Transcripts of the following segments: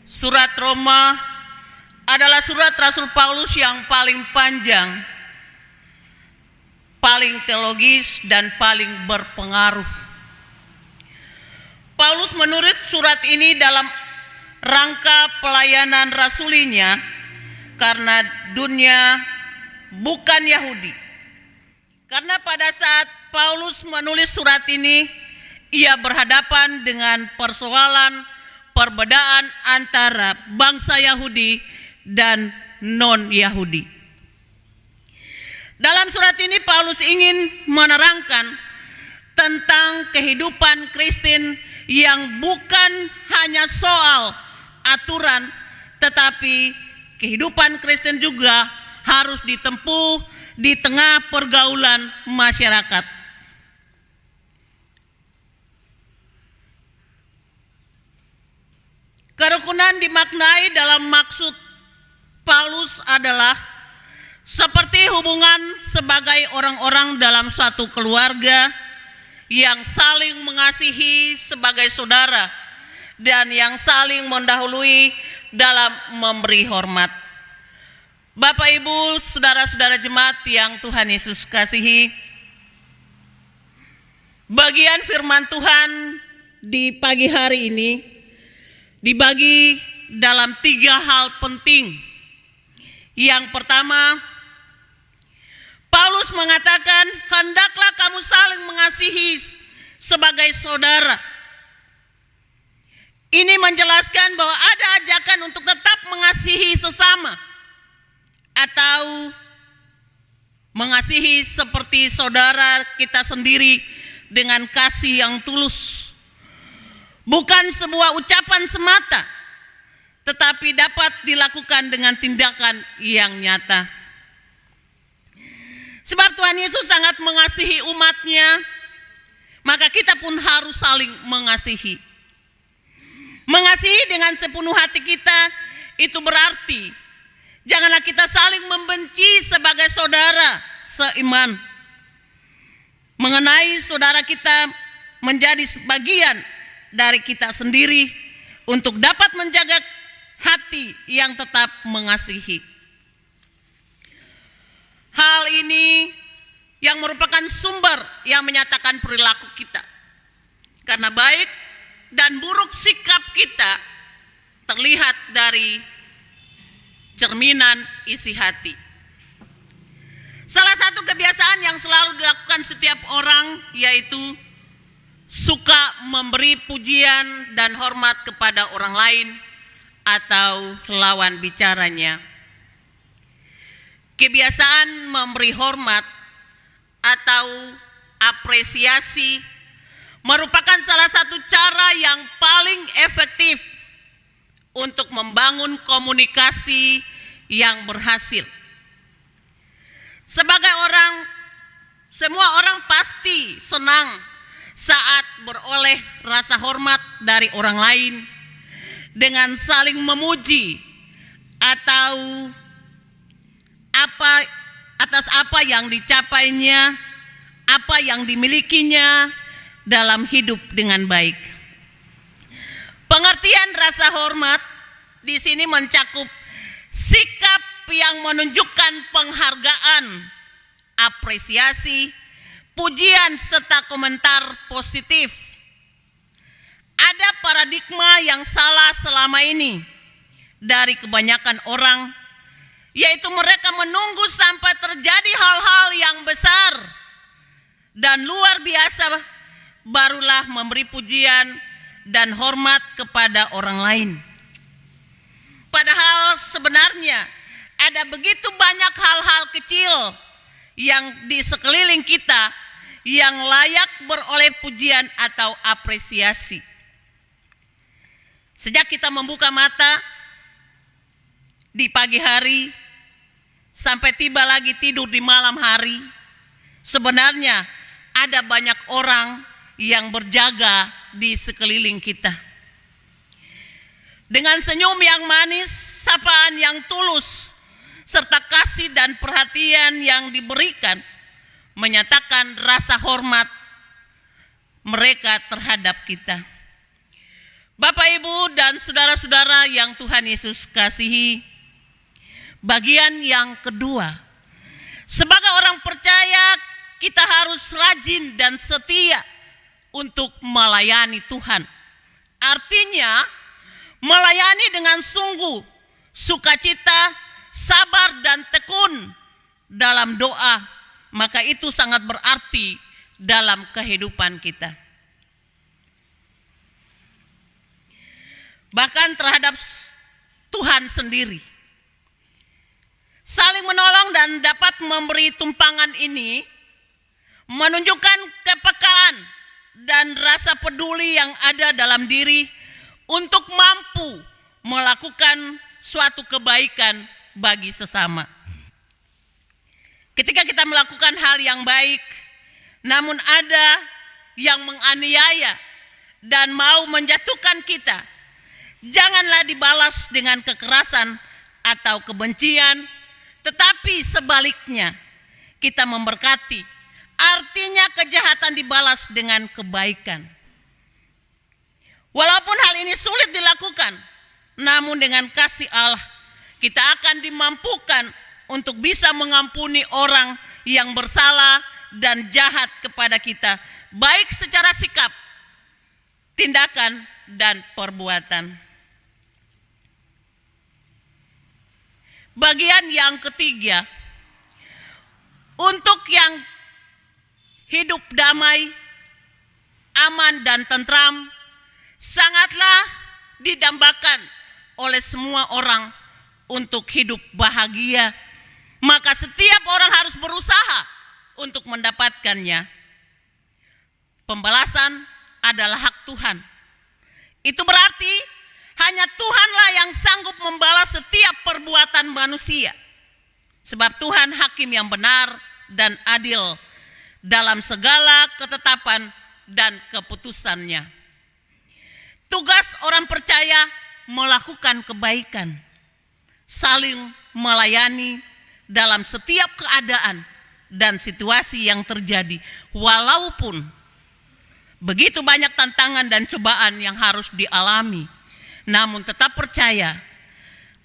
Surat Roma adalah surat Rasul Paulus yang paling panjang, paling teologis, dan paling berpengaruh. Paulus menulis surat ini dalam rangka pelayanan rasulinya karena dunia bukan Yahudi. Karena pada saat Paulus menulis surat ini, ia berhadapan dengan persoalan perbedaan antara bangsa Yahudi dan non-Yahudi. Dalam surat ini Paulus ingin menerangkan tentang kehidupan Kristen yang bukan hanya soal aturan, tetapi kehidupan Kristen juga harus ditempuh di tengah pergaulan masyarakat. Kerukunan dimaknai dalam maksud Paulus adalah seperti hubungan sebagai orang-orang dalam suatu keluarga yang saling mengasihi sebagai saudara dan yang saling mendahului dalam memberi hormat. Bapak, Ibu, saudara-saudara jemaat yang Tuhan Yesus kasihi, bagian firman Tuhan di pagi hari ini dibagi dalam 3 hal penting. Yang pertama, Paulus mengatakan, hendaklah kamu saling mengasihi sebagai saudara. Ini menjelaskan bahwa ada ajakan untuk tetap mengasihi sesama atau mengasihi seperti saudara kita sendiri dengan kasih yang tulus. Bukan sebuah ucapan semata, tetapi dapat dilakukan dengan tindakan yang nyata. Sebab Tuhan Yesus sangat mengasihi umatnya, maka kita pun harus saling mengasihi. Mengasihi dengan sepenuh hati kita itu berarti janganlah kita saling membenci sebagai saudara seiman. Mengenai saudara kita menjadi sebagian dari kita sendiri untuk dapat menjaga hati yang tetap mengasihi. Hal ini yang merupakan sumber yang menyatakan perilaku kita. Karena baik dan buruk sikap kita terlihat dari cerminan isi hati. Salah satu kebiasaan yang selalu dilakukan setiap orang yaitu suka memberi pujian dan hormat kepada orang lain atau lawan bicaranya. Kebiasaan memberi hormat atau apresiasi merupakan salah satu cara yang paling efektif untuk membangun komunikasi yang berhasil. Semua orang pasti senang saat beroleh rasa hormat dari orang lain dengan saling memuji atau atas apa yang dicapainya, apa yang dimilikinya dalam hidup dengan baik. Pengertian rasa hormat di sini mencakup sikap yang menunjukkan penghargaan, apresiasi, pujian serta komentar positif. Ada paradigma yang salah selama ini dari kebanyakan orang, yaitu mereka menunggu sampai terjadi hal-hal yang besar dan luar biasa barulah memberi pujian dan hormat kepada orang lain. Padahal sebenarnya ada begitu banyak hal-hal kecil yang di sekeliling kita yang layak beroleh pujian atau apresiasi. Sejak kita membuka mata di pagi hari sampai tiba lagi tidur di malam hari, sebenarnya ada banyak orang yang berjaga di sekeliling kita. Dengan senyum yang manis, sapaan yang tulus, serta kasih dan perhatian yang diberikan, menyatakan rasa hormat mereka terhadap kita. Bapak, Ibu, dan saudara-saudara yang Tuhan Yesus kasihi, bagian yang kedua, sebagai orang percaya kita harus rajin dan setia untuk melayani Tuhan. Artinya, melayani dengan sungguh, sukacita, sabar, dan tekun dalam doa, maka itu sangat berarti dalam kehidupan kita. Bahkan terhadap Tuhan sendiri. Saling menolong dan dapat memberi tumpangan ini menunjukkan kepekaan dan rasa peduli yang ada dalam diri untuk mampu melakukan suatu kebaikan bagi sesama. Ketika kita melakukan hal yang baik, namun ada yang menganiaya dan mau menjatuhkan kita, janganlah dibalas dengan kekerasan atau kebencian, tetapi sebaliknya kita memberkati. Artinya kejahatan dibalas dengan kebaikan. Walaupun hal ini sulit dilakukan, namun dengan kasih Allah kita akan dimampukan untuk bisa mengampuni orang yang bersalah dan jahat kepada kita, baik secara sikap, tindakan, dan perbuatan. Bagian yang ketiga, untuk yang hidup damai, aman, dan tentram, sangatlah didambakan oleh semua orang untuk hidup bahagia. Maka setiap orang harus berusaha untuk mendapatkannya. Pembalasan adalah hak Tuhan. Itu berarti hanya Tuhanlah yang sanggup membalas setiap perbuatan manusia. Sebab Tuhan hakim yang benar dan adil dalam segala ketetapan dan keputusannya. Tugas orang percaya melakukan kebaikan, saling melayani dalam setiap keadaan dan situasi yang terjadi, walaupun begitu banyak tantangan dan cobaan yang harus dialami, namun tetap percaya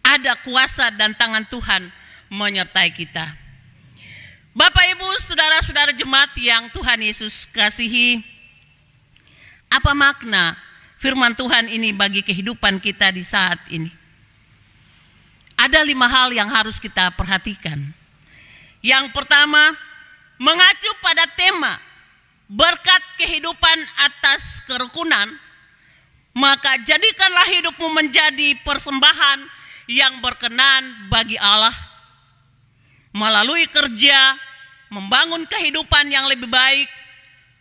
ada kuasa dan tangan Tuhan menyertai kita. Bapak, Ibu, saudara-saudara jemaat yang Tuhan Yesus kasihi, apa makna firman Tuhan ini bagi kehidupan kita di saat ini? Ada 5 hal yang harus kita perhatikan. Yang pertama, mengacu pada tema berkat kehidupan atas kerukunan, maka jadikanlah hidupmu menjadi persembahan yang berkenan bagi Allah. Melalui kerja, membangun kehidupan yang lebih baik,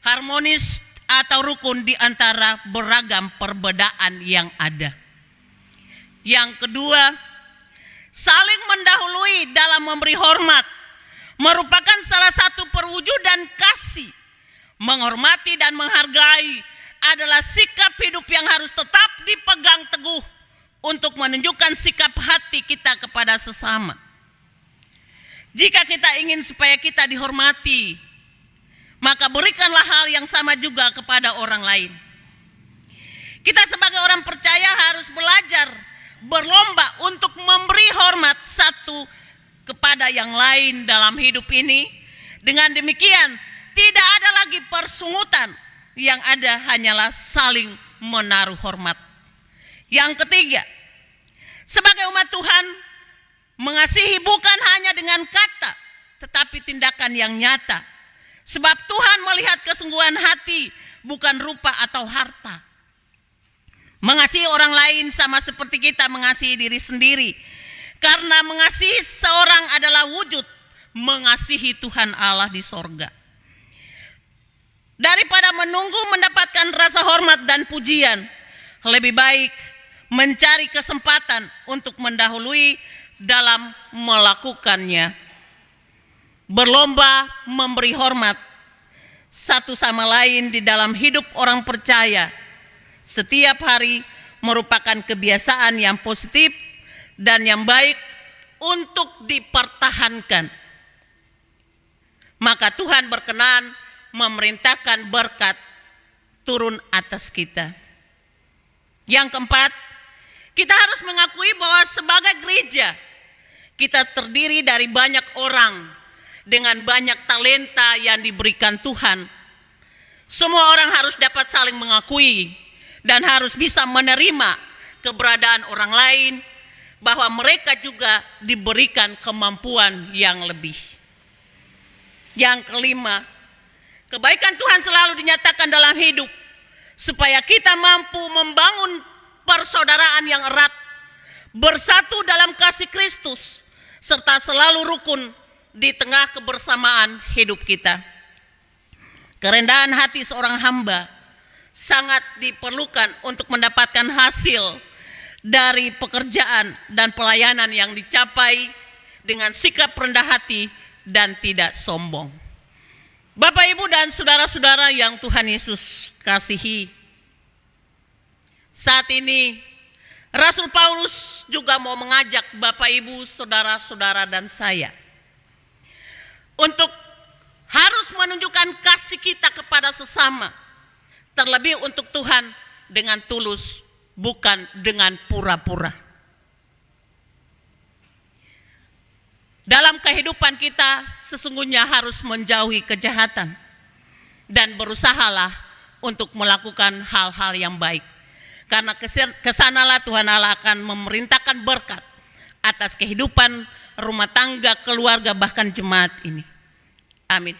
harmonis atau rukun di antara beragam perbedaan yang ada. Yang kedua, saling mendahului dalam memberi hormat merupakan salah satu perwujudan kasih. Menghormati dan menghargai adalah sikap hidup yang harus tetap dipegang teguh untuk menunjukkan sikap hati kita kepada sesama. Jika kita ingin supaya kita dihormati, maka berikanlah hal yang sama juga kepada orang lain. Kita sebagai orang percaya harus belajar berlomba untuk memberi hormat satu kepada yang lain dalam hidup ini. Dengan demikian, tidak ada lagi persungutan, yang ada hanyalah saling menaruh hormat. Yang ketiga, sebagai umat Tuhan, mengasihi bukan hanya dengan kata, tetapi tindakan yang nyata. Sebab Tuhan melihat kesungguhan hati, bukan rupa atau harta. Mengasihi orang lain sama seperti kita mengasihi diri sendiri. Karena mengasihi seorang adalah wujud mengasihi Tuhan Allah di sorga. Daripada menunggu mendapatkan rasa hormat dan pujian, lebih baik mencari kesempatan untuk mendahului dalam melakukannya. Berlomba memberi hormat satu sama lain di dalam hidup orang percaya setiap hari merupakan kebiasaan yang positif dan yang baik untuk dipertahankan. Maka Tuhan berkenan memerintahkan berkat turun atas kita. Yang keempat, kita harus mengakui bahwa sebagai gereja, kita terdiri dari banyak orang dengan banyak talenta yang diberikan Tuhan. Semua orang harus dapat saling mengakui dan harus bisa menerima keberadaan orang lain, bahwa mereka juga diberikan kemampuan yang lebih. Yang kelima, kebaikan Tuhan selalu dinyatakan dalam hidup supaya kita mampu membangun persaudaraan yang erat, bersatu dalam kasih Kristus, serta selalu rukun di tengah kebersamaan hidup kita. Kerendahan hati seorang hamba sangat diperlukan untuk mendapatkan hasil dari pekerjaan dan pelayanan yang dicapai dengan sikap rendah hati dan tidak sombong. Bapak, Ibu, dan saudara-saudara yang Tuhan Yesus kasihi, saat ini Rasul Paulus juga mau mengajak Bapak, Ibu, saudara-saudara dan saya untuk harus menunjukkan kasih kita kepada sesama, terlebih untuk Tuhan dengan tulus, bukan dengan pura-pura. Dalam kehidupan kita sesungguhnya harus menjauhi kejahatan dan berusahalah untuk melakukan hal-hal yang baik. Karena kesanalah Tuhan Allah akan memerintahkan berkat atas kehidupan rumah tangga, keluarga, bahkan jemaat ini. Amin.